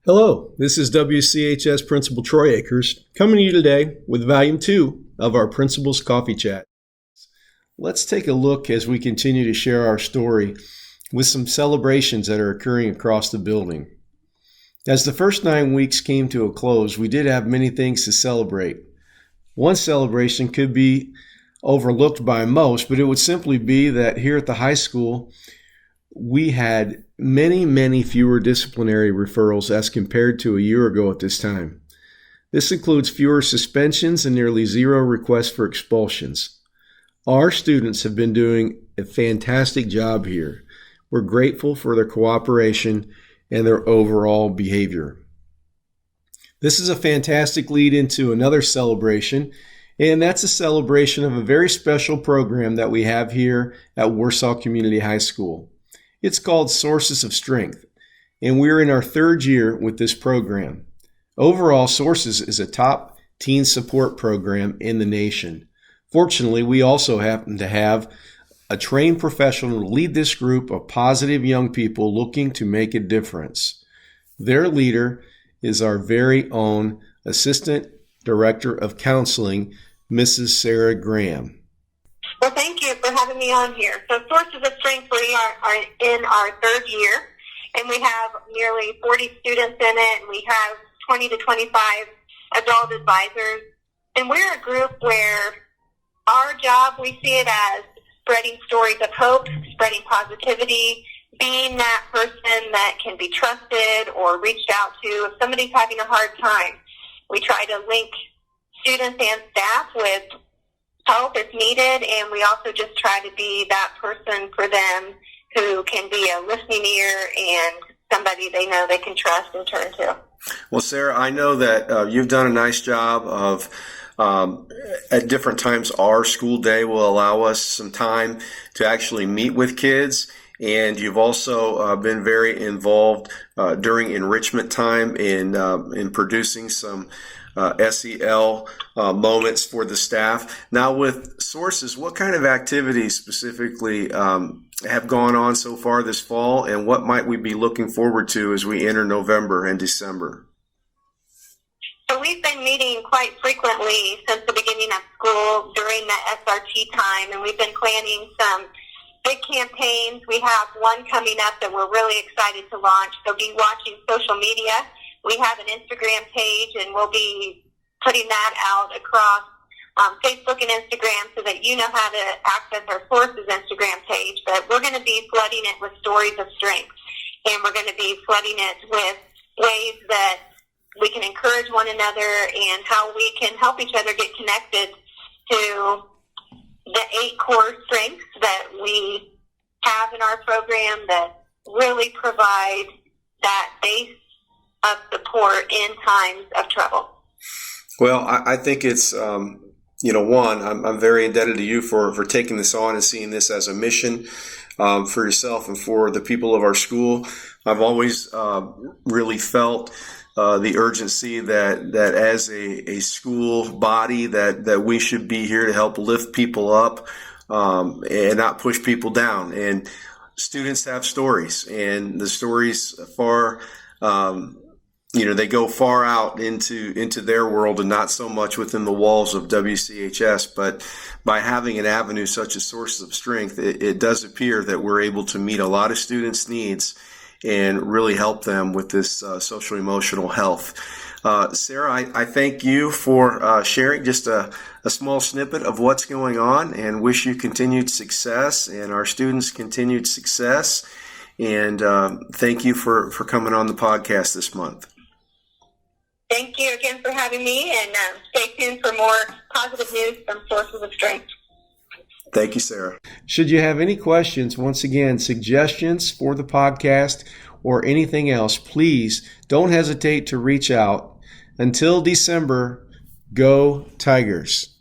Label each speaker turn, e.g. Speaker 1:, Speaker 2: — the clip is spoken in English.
Speaker 1: Hello, this is WCHS Principal Troy Akers coming to you today with Volume 2 of our Principal's Coffee Chat. Let's take a look as we continue to share our story with some celebrations that are occurring across the building. As the first 9 weeks came to a close, we did have many things to celebrate. One celebration could be overlooked by most, but it would simply be that here at the high school, we had many fewer disciplinary referrals as compared to a year ago at this time. This includes fewer suspensions and nearly zero requests for expulsions. Our students have been doing a fantastic job here. We're grateful for their cooperation and their overall behavior. This is a fantastic lead into another celebration, and that's a celebration of a very special program that we have here at Warsaw Community High School. It's called Sources of Strength, and we're in our third year with this program. Overall, Sources is a top teen support program in the nation. Fortunately, we also happen to have a trained professional to lead this group of positive young people looking to make a difference. Their leader is our very own Assistant Director of Counseling, Mrs. Sarah Graham.
Speaker 2: Well, thank you for having me on here. So Sources of Strength, we are in our third year, and we have nearly 40 students in it, and we have 20 to 25 adult advisors. And we're a group where our job, we see it as spreading stories of hope, spreading positivity, being that person that can be trusted or reached out to if somebody's having a hard time. We try to link students and staff with help is needed, and we also just try to be that person for them who can be a listening ear and somebody they know they can trust and turn to.
Speaker 1: Well, Sarah, I know that you've done a nice job of at different times our school day will allow us some time to actually meet with kids, and you've also been very involved during enrichment time in producing some SEL moments for the staff. Now with Sources, what kind of activities specifically have gone on so far this fall, and what might we be looking forward to as we enter November and December?
Speaker 2: So we've been meeting quite frequently since the beginning of school during the SRT time, and we've been planning some big campaigns. We have one coming up that we're really excited to launch. So be watching social media. We have an Instagram page, and we'll be putting that out across Facebook and Instagram so that you know how to access our Sources Instagram page. But we're going to be flooding it with stories of strength, and we're going to be flooding it with ways that we can encourage one another and how we can help each other get connected to the 8 core strengths that we have in our program that really provide that base of support in times of trouble.
Speaker 1: Well, I think it's, I'm very indebted to you for taking this on and seeing this as a mission for yourself and for the people of our school. I've always really felt the urgency that as a school body that we should be here to help lift people up and not push people down. And students have stories, and the stories they go far out into their world and not so much within the walls of WCHS. But by having an avenue such as Sources of Strength, it does appear that we're able to meet a lot of students' needs and really help them with this social emotional health. Sarah, I thank you for sharing just a small snippet of what's going on, and wish you continued success and our students continued success. And thank you for coming on the podcast this month.
Speaker 2: Thank you again for having me, and stay tuned for more positive news from Sources of Strength.
Speaker 1: Thank you, Sarah. Should you have any questions, once again, suggestions for the podcast or anything else, please don't hesitate to reach out. Until December, go Tigers.